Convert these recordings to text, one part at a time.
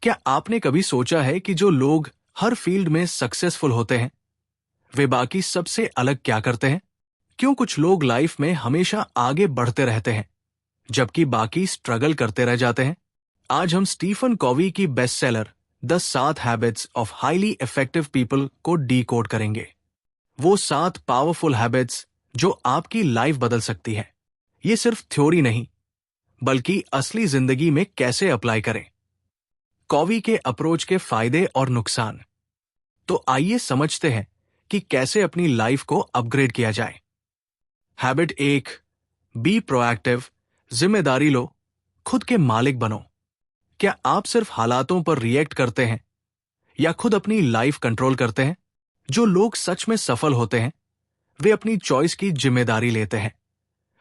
क्या आपने कभी सोचा है कि जो लोग हर फील्ड में सक्सेसफुल होते हैं, वे बाकी सबसे अलग क्या करते हैं? क्यों कुछ लोग लाइफ में हमेशा आगे बढ़ते रहते हैं, जबकि बाकी स्ट्रगल करते रह जाते हैं? आज हम स्टीफन कॉवी की bestseller the 7 habits of highly effective people को डीकोड करेंगे। वो 7 पावरफुल हैबिट्स जो आपकी लाइफ बदल सकती है। ये सिर्फ थ्योरी नहीं, बल्कि असली जिंदगी में कैसे अप्लाई करें। कॉवी के अप्रोच के फायदे और नुकसान। तो आइए समझते हैं कि कैसे अपनी लाइफ को अपग्रेड किया जाए। Habit 1, be proactive. जिम्मेदारी लो, खुद के मालिक बनो। क्या आप सिर्फ हालातों पर रिएक्ट करते हैं या खुद अपनी लाइफ कंट्रोल करते हैं? जो लोग सच में सफल होते हैं, वे अपनी चॉइस की जिम्मेदारी लेते हैं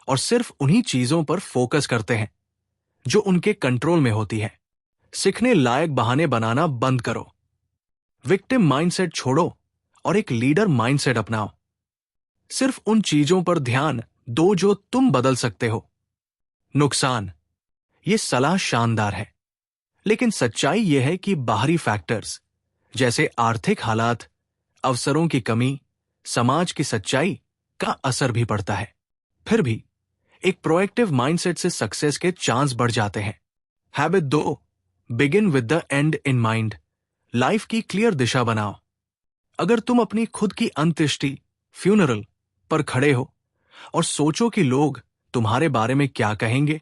और सिर्फ उन्हीं चीजों पर फोकस करते हैं जो उनके कंट्रोल में होती है। सीखने लायक बहाने बनाना बंद करो। विक्टिम माइंडसेट छोड़ो और एक लीडर माइंडसेट अपनाओ। सिर्फ उन चीजों पर ध्यान दो जो तुम बदल सकते हो। नुकसान। ये सलाह शानदार है, लेकिन सच्चाई यह है कि बाहरी फैक्टर्स जैसे आर्थिक हालात, अवसरों की कमी, समाज की सच्चाई का असर भी पड़ता है। फिर भी एक प्रोएक्टिव माइंडसेट से सक्सेस के चांस बढ़ जाते हैं। Habit 2, begin with the and in mind. Life की क्लियर दिशा बनाओ। अगर तुम अपनी खुद की अंत्येष्टि फ्यूनरल पर खड़े हो और सोचो कि लोग तुम्हारे बारे में क्या कहेंगे,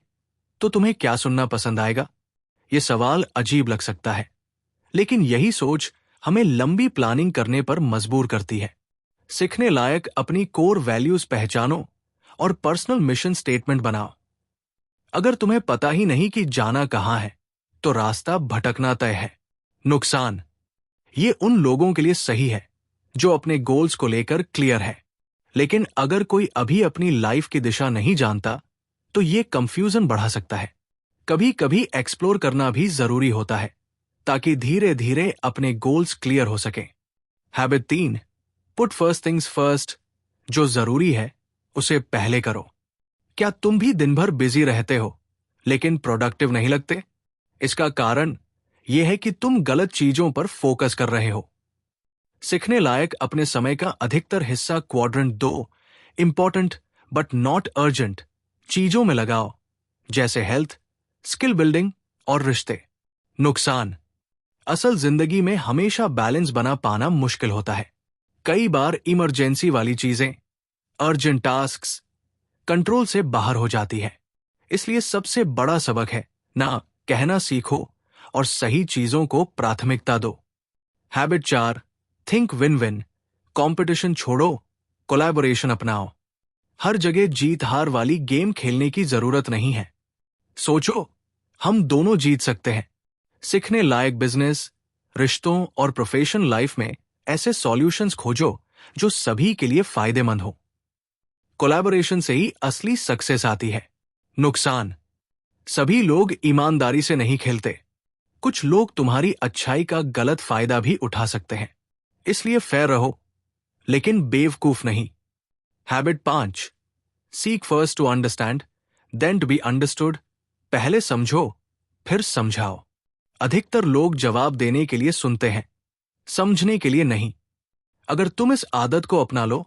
तो तुम्हें क्या सुनना पसंद आएगा? यह सवाल अजीब लग सकता है, लेकिन यही सोच हमें लंबी प्लानिंग करने पर मजबूर करती है। सीखने लायक अपनी कोर वैल्यूज पहचानो और पर्सनल मिशन स्टेटमेंट बनाओ। अगर तुम्हें पता ही नहीं कि जाना कहां है, तो रास्ता भटकना तय है। नुकसान। ये उन लोगों के लिए सही है जो अपने गोल्स को लेकर क्लियर है, लेकिन अगर कोई अभी अपनी लाइफ की दिशा नहीं जानता, तो ये कंफ्यूजन बढ़ा सकता है। कभी कभी एक्सप्लोर करना भी जरूरी होता है, ताकि धीरे धीरे अपने गोल्स क्लियर हो सकें। Habit 3, put first things first. जो जरूरी है उसे पहले करो। क्या तुम भी दिन भर बिजी रहते हो लेकिन प्रोडक्टिव नहीं लगते? इसका कारण यह है कि तुम गलत चीजों पर फोकस कर रहे हो। सीखने लायक अपने समय का अधिकतर हिस्सा quadrant 2, important but not urgent चीजों में लगाओ, जैसे हेल्थ, स्किल बिल्डिंग और रिश्ते। नुकसान। असल जिंदगी में हमेशा बैलेंस बना पाना मुश्किल होता है। कई बार इमरजेंसी वाली चीजें, अर्जेंट टास्क्स कंट्रोल से बाहर हो जाती है। इसलिए सबसे बड़ा सबक है ना कहना सीखो और सही चीजों को प्राथमिकता दो। Habit 4, think win win. Competition छोड़ो, कोलैबोरेशन अपनाओ। हर जगह जीत हार वाली गेम खेलने की जरूरत नहीं है। सोचो, हम दोनों जीत सकते हैं। सीखने लायक बिजनेस, रिश्तों और प्रोफेशनल लाइफ में ऐसे सॉल्यूशंस खोजो जो सभी के लिए फायदेमंद हो। कोलैबोरेशन से ही असली सक्सेस आती है। नुकसान। सभी लोग ईमानदारी से नहीं खेलते। कुछ लोग तुम्हारी अच्छाई का गलत फायदा भी उठा सकते हैं। इसलिए फेयर रहो, लेकिन बेवकूफ नहीं। Habit 5, seek first to understand then to be understood. पहले समझो, फिर समझाओ। अधिकतर लोग जवाब देने के लिए सुनते हैं, समझने के लिए नहीं। अगर तुम इस आदत को अपना लो,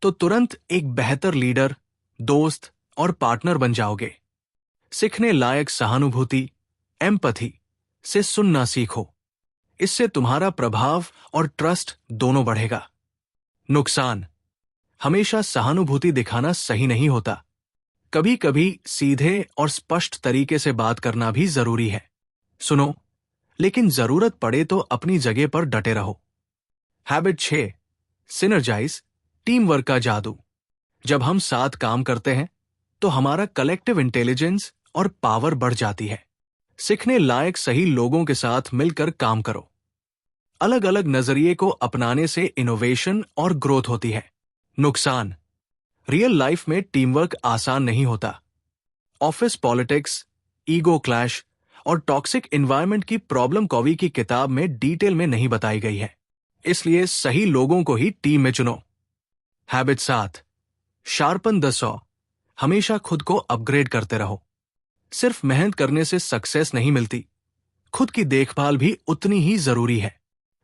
तो तुरंत एक बेहतर लीडर, दोस्त और पार्टनर बन जाओगे। सीखने लायक सहानुभूति, एम्पैथी से सुनना सीखो। इससे तुम्हारा प्रभाव और ट्रस्ट दोनों बढ़ेगा। नुकसान। हमेशा सहानुभूति दिखाना सही नहीं होता। कभी कभी सीधे और स्पष्ट तरीके से बात करना भी जरूरी है। सुनो, लेकिन जरूरत पड़े तो अपनी जगह पर डटे रहो। हैबिट 6, सिनर्जाइज, टीम वर्क का जादू। जब हम साथ काम करते हैं, तो हमारा कलेक्टिव इंटेलिजेंस और पावर बढ़ जाती है। सीखने लायक सही लोगों के साथ मिलकर काम करो। अलग अलग नजरिए को अपनाने से इनोवेशन और ग्रोथ होती है। नुकसान। रियल लाइफ में टीम वर्क आसान नहीं होता। ऑफिस पॉलिटिक्स, ईगो क्लैश और टॉक्सिक एनवायरनमेंट की प्रॉब्लम कॉवी की किताब में डिटेल में नहीं बताई गई है। इसलिए सही लोगों को ही टीम में चुनो। Habit 7, sharpen the saw. हमेशा खुद को अपग्रेड करते रहो। सिर्फ मेहनत करने से सक्सेस नहीं मिलती, खुद की देखभाल भी उतनी ही जरूरी है।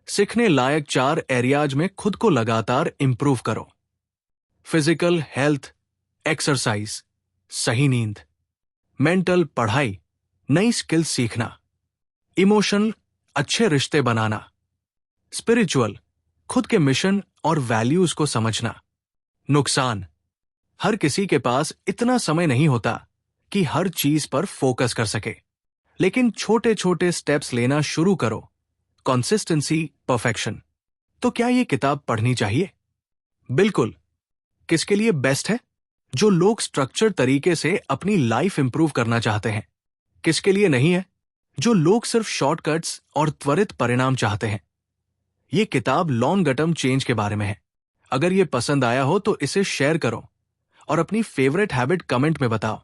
सीखने लायक 4 एरियाज में खुद को लगातार इंप्रूव करो। फिजिकल हेल्थ, एक्सरसाइज, सही नींद। मेंटल, पढ़ाई, नई स्किल्स सीखना। इमोशनल, अच्छे रिश्ते बनाना। स्पिरिचुअल, खुद के मिशन और वैल्यूज को समझना। नुकसान, हर किसी के पास इतना समय नहीं होता कि हर चीज पर फोकस कर सके, लेकिन छोटे छोटे स्टेप्स लेना शुरू करो। Consistency, perfection. तो क्या ये किताब पढ़नी चाहिए? बिल्कुल। किसके लिए बेस्ट है? जो लोग स्ट्रक्चर तरीके से अपनी लाइफ इंप्रूव करना चाहते हैं। किसके लिए नहीं है? जो लोग सिर्फ शॉर्टकट्स और त्वरित परिणाम चाहते हैं। ये किताब लॉन्ग टर्म चेंज के बारे में है। अगर ये पसंद आया हो तो इसे शेयर करो और अपनी फेवरेट हैबिट कमेंट में बताओ।